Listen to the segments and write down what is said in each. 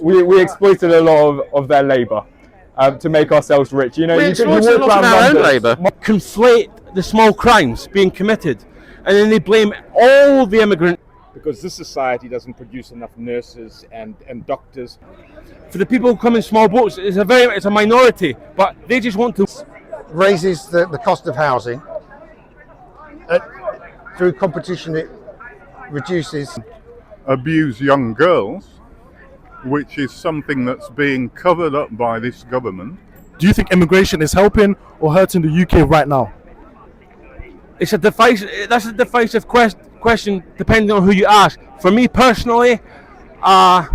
We exploited a lot of their labour to make ourselves rich. You know, We you exploited a lot of our own labour. Conflate the small crimes being committed, and then they blame all the immigrants. Because this society doesn't produce enough nurses and doctors. For the people who come in small boats, it's a minority, but they just want to. Raises the cost of housing. Through competition, it reduces. Abuse young girls, which is something that's being covered up by this government. Do you think immigration is helping or hurting the UK right now? It's a divisive question depending on who you ask. For me personally, I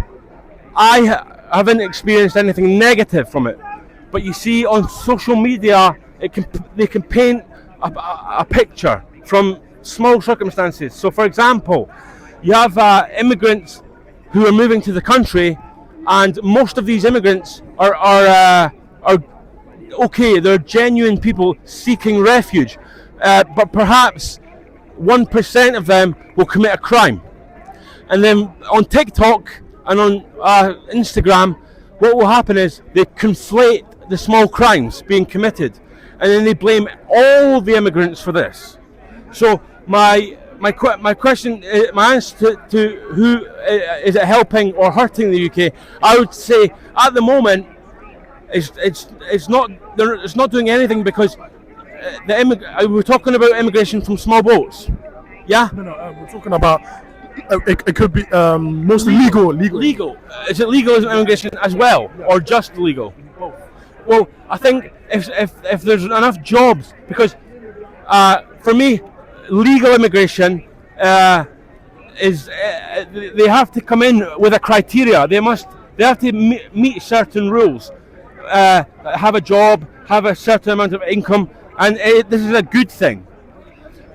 haven't experienced anything negative from it. But you see, on social media, they can paint a picture from small circumstances. So, for example, you have immigrants who are moving to the country, and most of these immigrants are okay. They're genuine people seeking refuge, but perhaps 1% of them will commit a crime. And then on TikTok and on Instagram, what will happen is they conflate the small crimes being committed, and then they blame all the immigrants for this. So my question, my answer to who is it helping or hurting the UK, I would say at the moment it's not doing anything, because we're talking about immigration from small boats. Yeah. No, we're talking about it could be mostly legal. Legal. Is it legal as immigration as well, or just legal? Well, I think if there's enough jobs, because for me, legal immigration is they have to come in with a criteria. They have to meet certain rules, have a job, have a certain amount of income, and this is a good thing.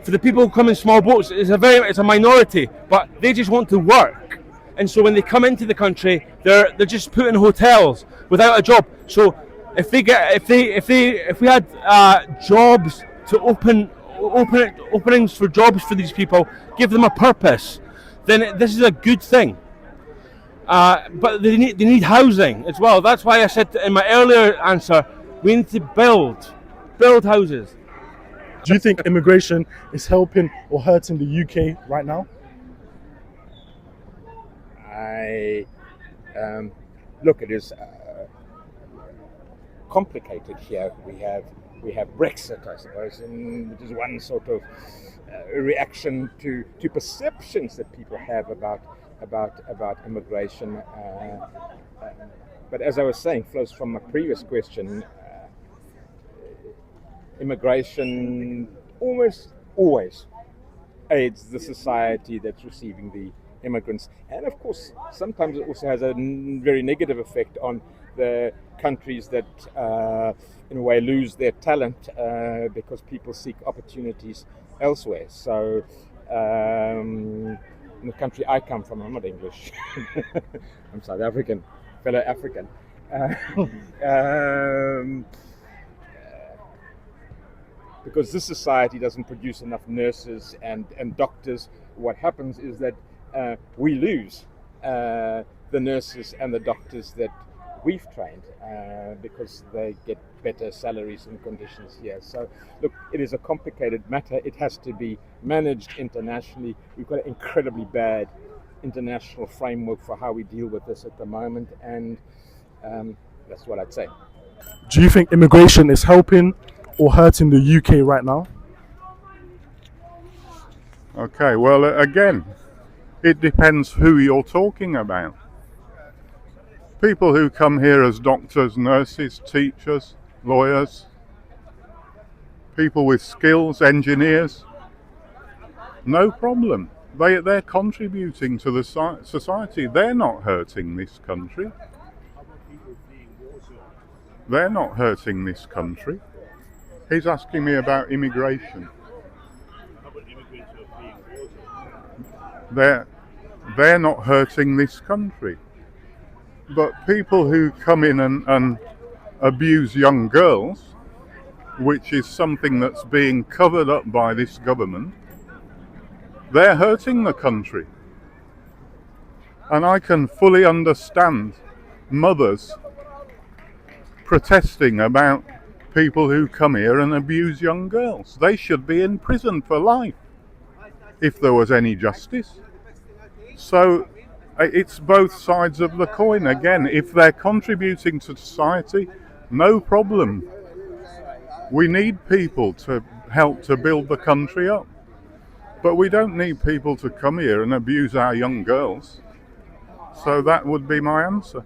For the people who come in small boats, it's a minority, but they just want to work, and so when they come into the country, they're just put in hotels without a job. So if we had jobs to openings for jobs for these people, give them a purpose, then this is a good thing. But they need housing as well. That's why I said in my earlier answer, we need to build houses. Do you think immigration is helping or hurting the UK right now? Look, it is complicated here. We have Brexit, I suppose, which is one sort of reaction to perceptions that people have about immigration. But as I was saying, flows from my previous question. Immigration almost always aids the society that's receiving the immigrants, and of course sometimes it also has a very negative effect on the countries that in a way lose their talent because people seek opportunities elsewhere. So in the country I come from, I'm not English, I'm South African, fellow African. Because this society doesn't produce enough nurses and doctors, what happens is that we lose the nurses and the doctors that we've trained because they get better salaries and conditions here. So look, it is a complicated matter. It has to be managed internationally. We've got an incredibly bad international framework for how we deal with this at the moment, and that's what I'd say. Do you think immigration is helping or hurting the UK right now? Okay, well, again, it depends who you're talking about. People who come here as doctors, nurses, teachers, lawyers, people with skills, engineers, no problem. They're contributing to the society. They're not hurting this country. They're not hurting this country. He's asking me about immigration. They're not hurting this country. But people who come in and abuse young girls, which is something that's being covered up by this government, they're hurting the country. And I can fully understand mothers protesting about people who come here and abuse young girls. They should be in prison for life if there was any justice. So it's both sides of the coin. Again, if they're contributing to society, no problem. We need people to help to build the country up. But we don't need people to come here and abuse our young girls. So that would be my answer.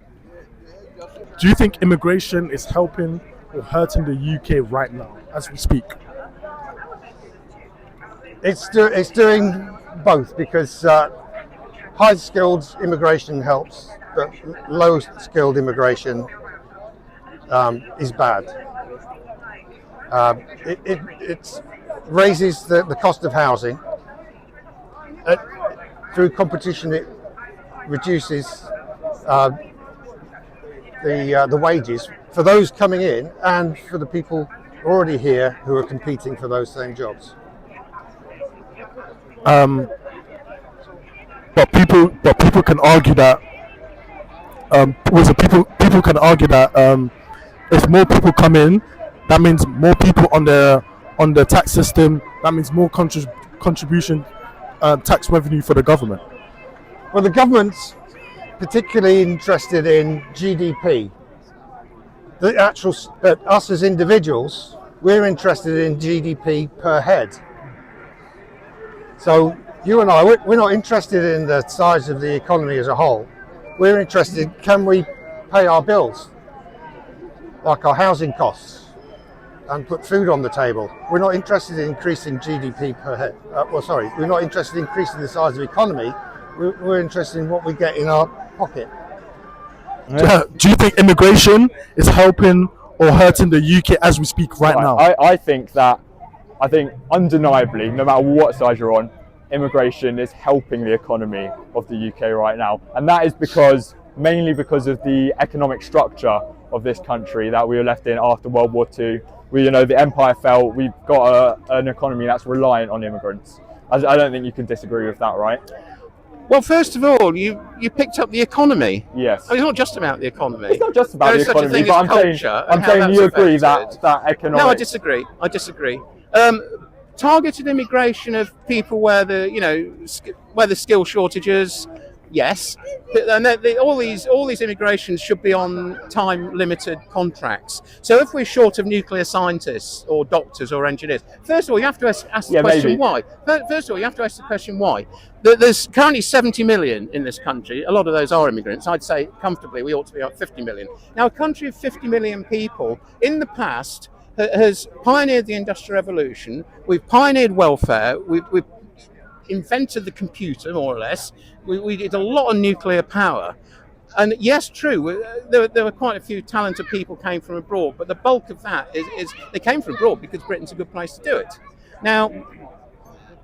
Do you think immigration is helping or hurting the UK right now as we speak? It's doing both, because high-skilled immigration helps, but low-skilled immigration is bad. It raises the cost of housing. Through competition, it reduces the wages for those coming in and for the people already here who are competing for those same jobs. But people can argue that. People can argue that if more people come in, that means more people on the tax system. That means more contribution, tax revenue for the government. Well, the government's particularly interested in GDP. The actual, us as individuals, we're interested in GDP per head. So you and I, we're not interested in the size of the economy as a whole. We're interested, can we pay our bills, like our housing costs, and put food on the table. We're not interested in increasing GDP per head. We're not interested in increasing the size of the economy. We're interested in what we get in our pocket. Do you think immigration is helping or hurting the UK as we speak right now? I think undeniably, no matter what side you're on, immigration is helping the economy of the UK right now. And that is mainly because of the economic structure of this country that we were left in after World War II. The empire fell, we've got an economy that's reliant on immigrants. I don't think you can disagree with that, right? Well, first of all, you picked up the economy. Yes. It's not just about the economy. It's not just about the economy, but I'm saying you agree that economic... No, I disagree. Targeted immigration of people where the skill shortages, yes, and all these immigrations should be on time-limited contracts. So if we're short of nuclear scientists or doctors or engineers, first of all, you have to ask the question why. First of all, you have to ask the question why. There's currently 70 million in this country. A lot of those are immigrants. I'd say comfortably we ought to be at 50 million. Now, a country of 50 million people in the past has pioneered the Industrial Revolution. We've pioneered welfare. We've invented the computer, more or less. We did a lot of nuclear power. And yes, true, there were quite a few talented people came from abroad, but the bulk of that is they came from abroad because Britain's a good place to do it. Now,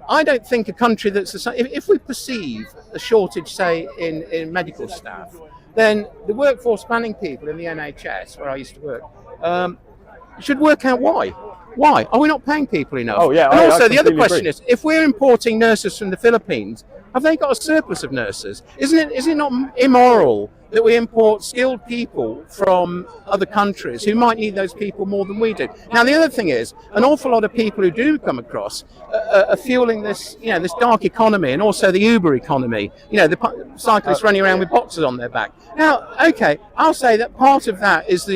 I don't think a country if we perceive a shortage, say, in medical staff, then the workforce planning people in the NHS, where I used to work, should work out why. Why? Are we not paying people enough? Oh, yeah. And also, the other question agree. is, if we're importing nurses from the Philippines, have they got a surplus of nurses? Is it not immoral that we import skilled people from other countries who might need those people more than we do? Now, the other thing is, an awful lot of people who do come across are fueling this dark economy, and also the Uber economy. The cyclists running around with boxes on their back. Now, okay, I'll say that part of that is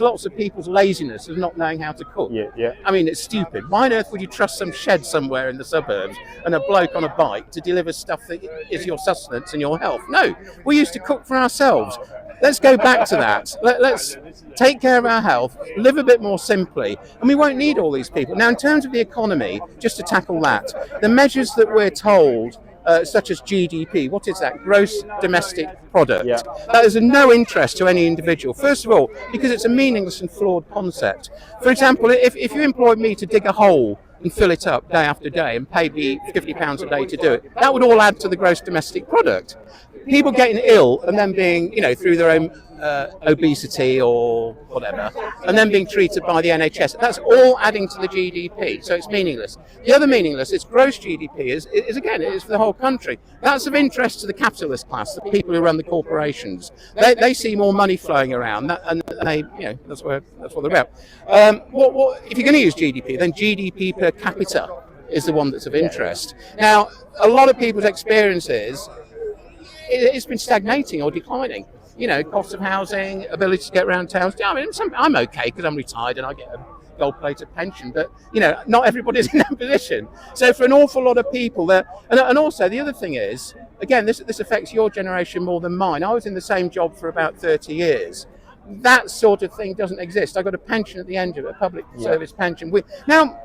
lots of people's laziness of not knowing how to cook. Yeah. I mean, it's stupid. Why on earth would you trust some shed somewhere in the suburbs and a bloke on a bike to deliver stuff that is your sustenance and your health? No, we used to cook for ourselves. Let's go back to that. Let's take care of our health, live a bit more simply, and we won't need all these people. Now, in terms of the economy, just to tackle that, the measures that we're told, such as GDP, what is that? Gross domestic product. Yeah. That is of no interest to any individual. First of all, because it's a meaningless and flawed concept. For example, if you employed me to dig a hole and fill it up day after day and pay me £50 a day to do it, that would all add to the gross domestic product. People getting ill and then being, through their own obesity or whatever, and then being treated by the NHS. That's all adding to the GDP, so it's meaningless. The other meaningless is gross GDP is again, it is for the whole country. That's of interest to the capitalist class, the people who run the corporations. They see more money flowing around, and they, that's what they're about. If you're going to use GDP, then GDP per capita is the one that's of interest. Now, a lot of people's experience is it's been stagnating or declining. Cost of housing, ability to get around towns. I mean, I'm okay because I'm retired and I get a gold-plated pension, but not everybody's in that position. So for an awful lot of people, and also the other thing is, again, this affects your generation more than mine. I was in the same job for about 30 years. That sort of thing doesn't exist. I got a pension at the end of it, a public service pension. Now,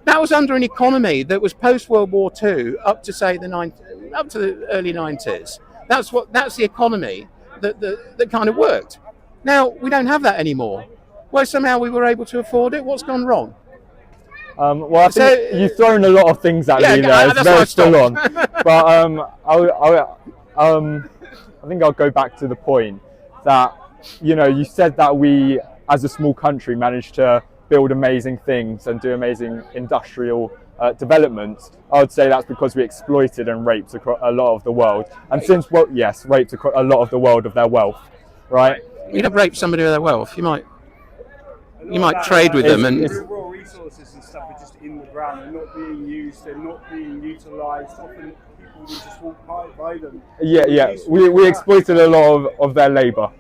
that was under an economy that was post-World War II up to say up to the early 90s. That's the economy that kind of worked. Now we don't have that anymore. Well, somehow we were able to afford it. What's gone wrong? Well, I think you've thrown a lot of things at me there. It's very full on. But I think I'll go back to the point that you said that we, as a small country, managed to build amazing things and do amazing industrial developments. I would say that's because we exploited and raped a lot of the world. And raped a lot of the world of their wealth, right? You don't rape somebody of their wealth. You might trade with them, and the raw resources and stuff are just in the ground. They're not being used. They're not being utilised. Often people will just walk by them. We exploited a lot of their labour.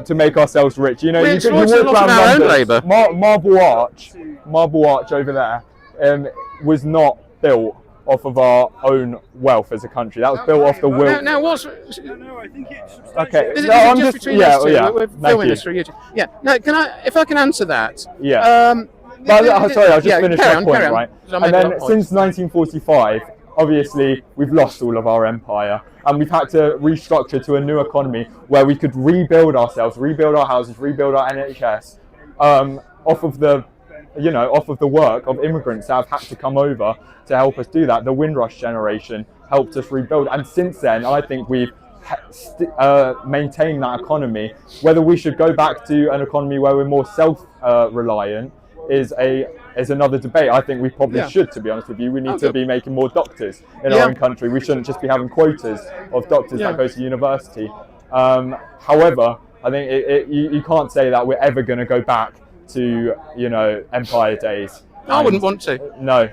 To make ourselves rich, we exploited a lot of our own labour. Marble Arch over there was not built off of our own wealth as a country. That was built off the will. Now what's? No, I think it's Okay. Is it just between us two? We're filming this for YouTube. Yeah. No, if I can answer that. Yeah. Sorry, I'll just finish my point, right? And then since 1945, obviously we've lost all of our empire, and we've had to restructure to a new economy where we could rebuild ourselves, rebuild our houses, rebuild our NHS, off of the work of immigrants that have had to come over to help us do that. The Windrush generation helped us rebuild, and since then I think we've maintained that economy. Whether we should go back to an economy where we're more self-reliant is another debate. I think we probably should, to be honest with you. We need to be making more doctors in our own country. We shouldn't just be having quotas of doctors that go to university. However, I think you can't say that we're ever going to go back to empire days. I wouldn't want to. No.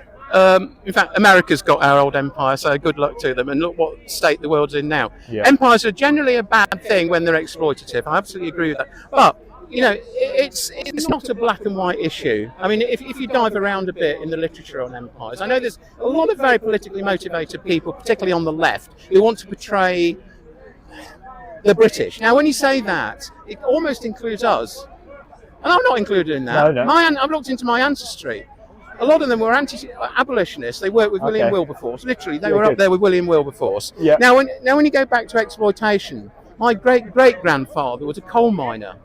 In fact, America's got our old empire, so good luck to them. And look what state the world's in now. Yeah. Empires are generally a bad thing when they're exploitative. I absolutely agree with that. But it's not a black and white issue. I mean, if you dive around a bit in the literature on empires, I know there's a lot of very politically motivated people, particularly on the left, who want to portray the British. Now, when you say that, it almost includes us. And I'm not included in that. No. I've looked into my ancestry. A lot of them were anti-abolitionists. They worked with William Wilberforce. Literally, they were up there with William Wilberforce. Yeah. Now, when you go back to exploitation, my great-great-grandfather was a coal miner.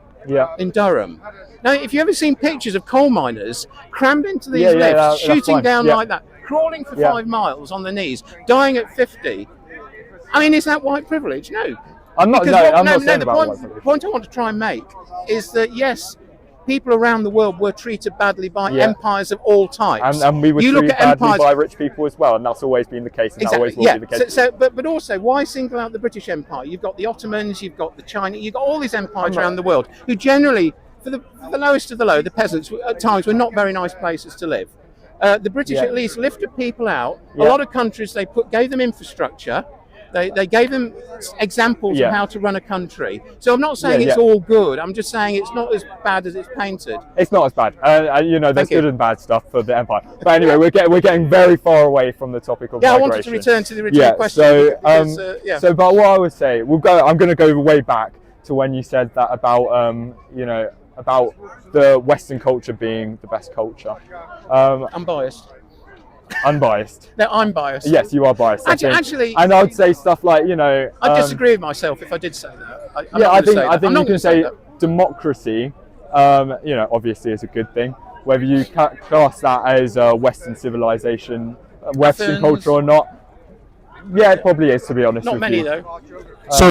In Durham. Now, if you've ever seen pictures of coal miners crammed into these lifts, shooting down like that, crawling for 5 miles on their knees, dying at 50, I mean, is that white privilege? No. I'm not. The point I want to try and make is that yes, people around the world were treated badly by empires of all types. And we were treated badly by rich people as well, and that's always been the case, and that always will be the case. But also, why single out the British Empire? You've got the Ottomans, you've got the Chinese, you've got all these empires around the world, who generally, for the lowest of the low, the peasants, at times were not very nice places to live. The British at least lifted people out. A lot of countries, gave them infrastructure. They gave them examples of how to run a country. So I'm not saying it's all good. I'm just saying it's not as bad as it's painted. It's not as bad. There's good and bad stuff for the empire. But anyway, we're getting very far away from the topic of migration. I wanted to return to the original question. But what I would say, I'm going to go way back to when you said that about about the Western culture being the best culture. Unbiased. Unbiased. No, I'm biased. Yes, you are biased. Actually, and I'd say stuff like I disagree with myself if I did say that. I think you can say democracy. Obviously, is a good thing. Whether you class that as Western civilization, Western culture or not, it probably is. To be honest, not with many you. though. So